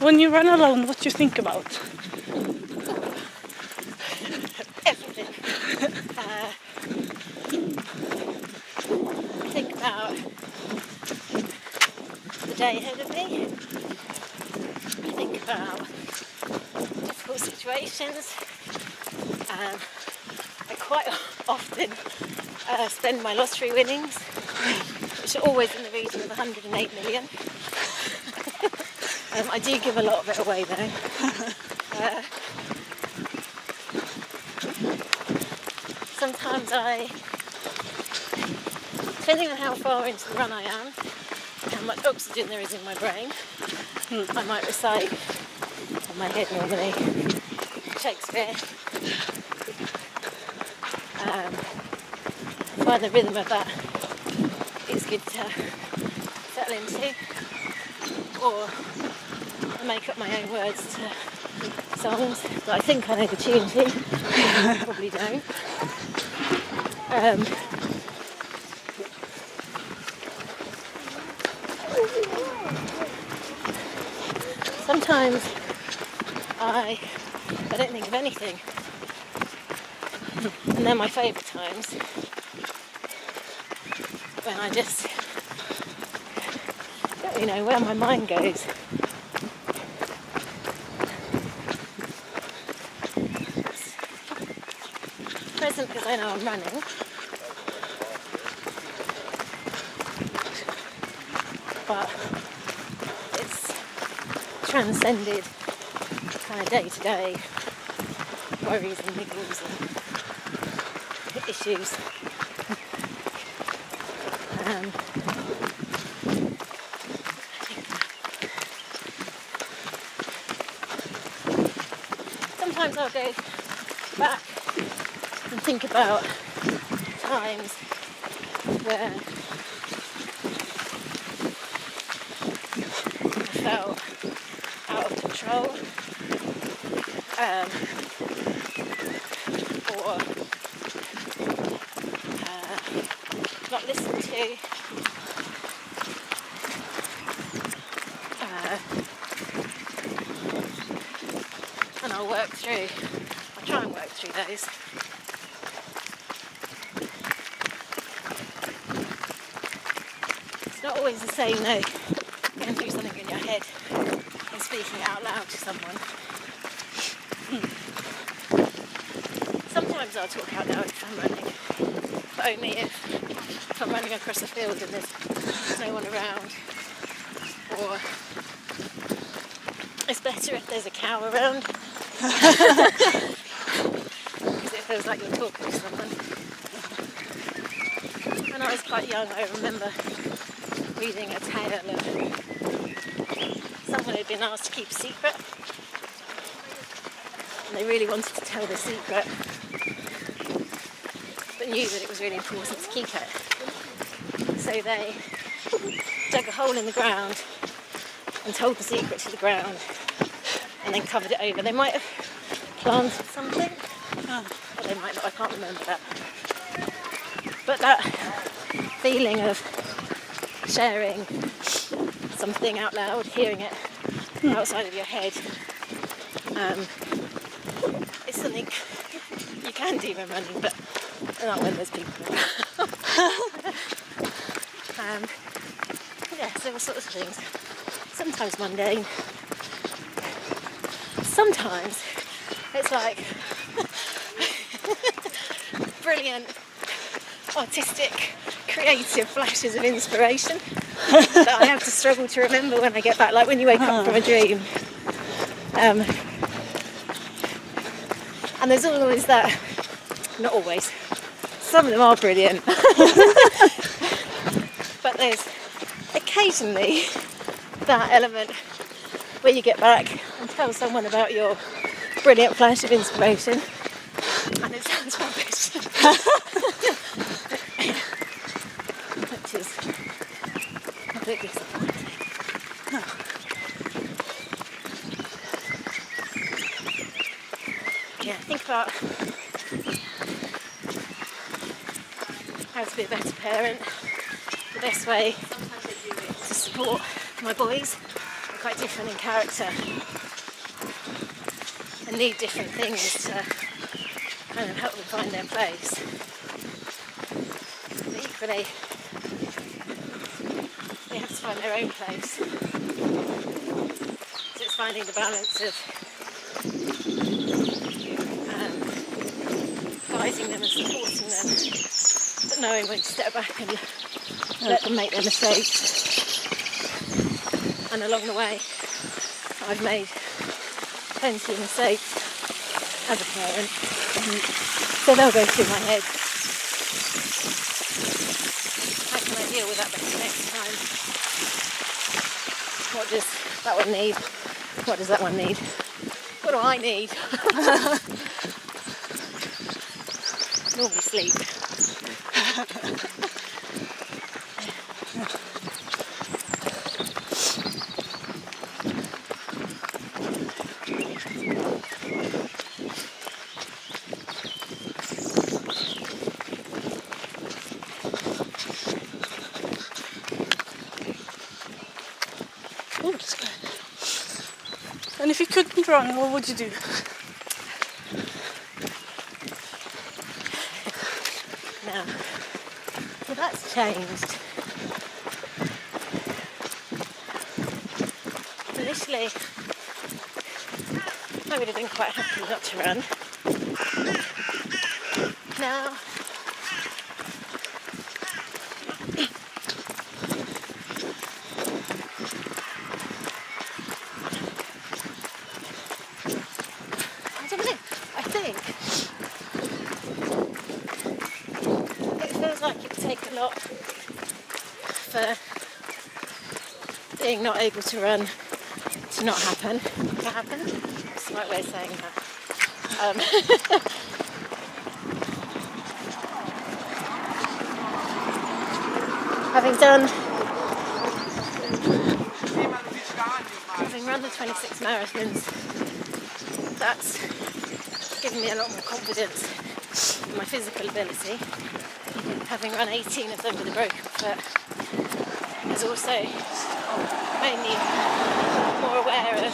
When you run alone, what do you think about? Everything. I think about the day ahead of me. I think about difficult situations. I quite often spend my lottery winnings, which are always in the region of 108 million. I do give a lot of it away though. Sometimes depending on how far into the run I am, how much oxygen there is in my brain, I might recite on my head normally Shakespeare. Find the rhythm of that is good to settle into, or I make up my own words to songs that I think I know the tune to, probably don't. Sometimes I don't think of anything, and they're my favourite times, when I just don't really know where my mind goes. It's present because I know I'm running, but it's transcended kind of day-to-day worries and niggles and issues. Sometimes I'll go back and think about times where I felt out of control, or not listened to, and I'll try and work through those. It's not always the same though, going through something in your head and speaking it out loud to someone. Sometimes I'll talk out loud if I'm running, but only if I'm running across a field and there's no one around, or it's better if there's a cow around, because it feels like you're talking to someone. When I was quite young, I remember reading a tale of someone who had been asked to keep a secret, and they really wanted to tell the secret, but knew that it was really important to keep it. So they dug a hole in the ground and told the secret to the ground, and then covered it over. They might have planted something, or they might not, I can't remember that. But that feeling of sharing something out loud, hearing it outside of your head, it's something you can do when running, but not when there's people around. Yeah, so all sorts of things. Sometimes mundane. Sometimes it's like brilliant, artistic, creative flashes of inspiration that I have to struggle to remember when I get back, like when you wake up from a dream. And there's always that, not always, some of them are brilliant, but there's occasionally that element where you get back and tell someone about your brilliant flash of inspiration and it sounds rubbish. Which is a bit disappointing. Yeah, think about how to be a better parent, the best way to support my boys quite different in character and need different things to kind of help them find their place. But equally, they have to find their own place. So it's finding the balance of guiding them and supporting them, but knowing when to step back and let them make their mistakes. And along the way, I've made plenty of mistakes as a parent, so they'll go through my head. How can I deal with that better next time? What does that one need? What does that one need? What do I need? Normally sleep. Oh, that's good. And if you couldn't run, what would you do? Now, so that's changed. Initially, I would have been quite happy not to run. Now, I don't know, I think it feels like it would take a lot for being not able to run to not happen. To happen? That's the right way of saying that. Having run the 26 marathons, that's given me a lot more confidence in my physical ability. Having run 18 of them with a broken foot has also made me more aware of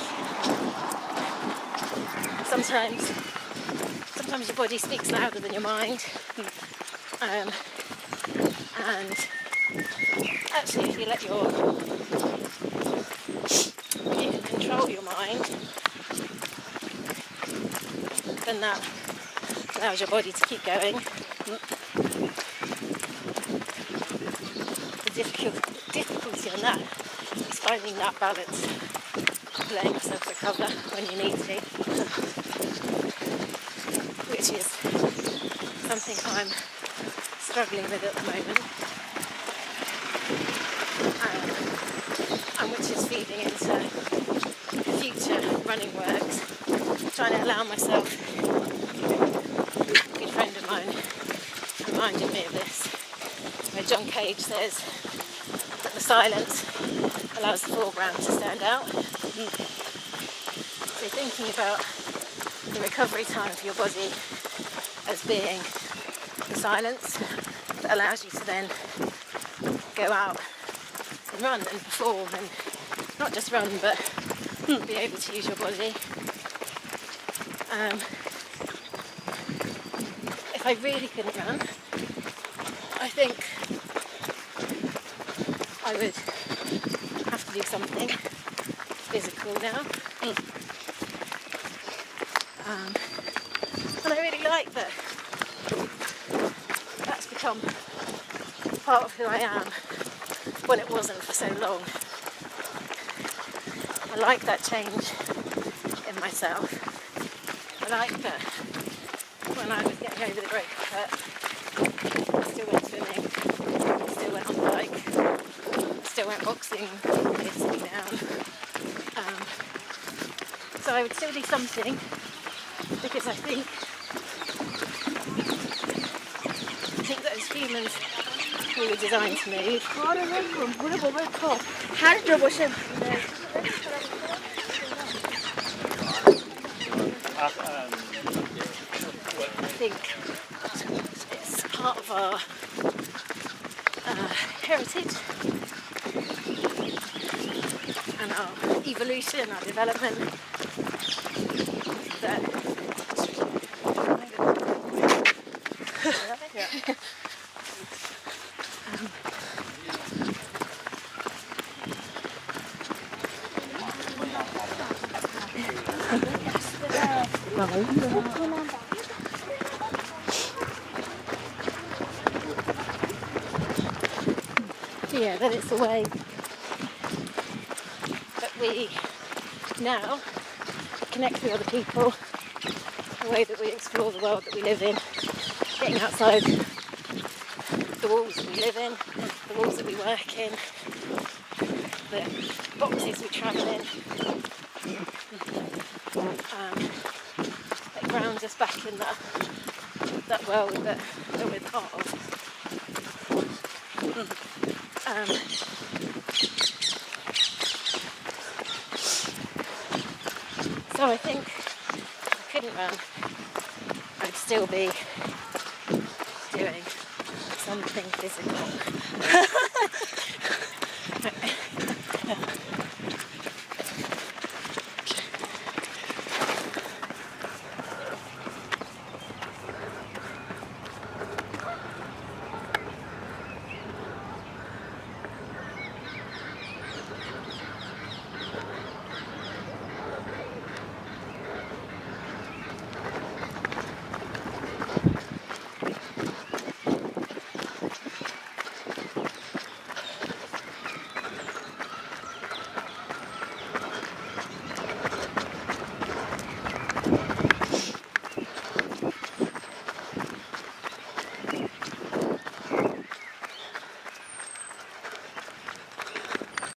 sometimes your body speaks louder than your mind, and actually if you can control your mind, then that allows your body to keep going. The difficulty on that is finding that balance, letting yourself recover when you need to, which is something I'm struggling with at the moment, and which is feeding into future running works, trying to allow myself. A good friend of mine reminded me of this, where John Cage says that the silence allows the foreground to stand out. So thinking about the recovery time for your body as being the silence that allows you to then go out and run and perform, and not just run but be able to use your body. If I really couldn't run, I think I would have to do something physical now. And I really like that that's become part of who I am when it wasn't for so long. I like that change in myself. I like that when I was getting over the broken foot, I still went swimming, I still went on the bike, I still went boxing, I did sitting down. So I would still do something, because I think that as humans we were designed to move. I think it's part of our heritage, and our evolution, our development. That Yeah. yeah, that it's the way that we now connect with other people, the way that we explore the world that we live in, getting outside the walls that we live in, the walls that we work in, the boxes we travel in. It grounds us back in that world that we're part of. So I think if I couldn't run, I'd still be doing something physical.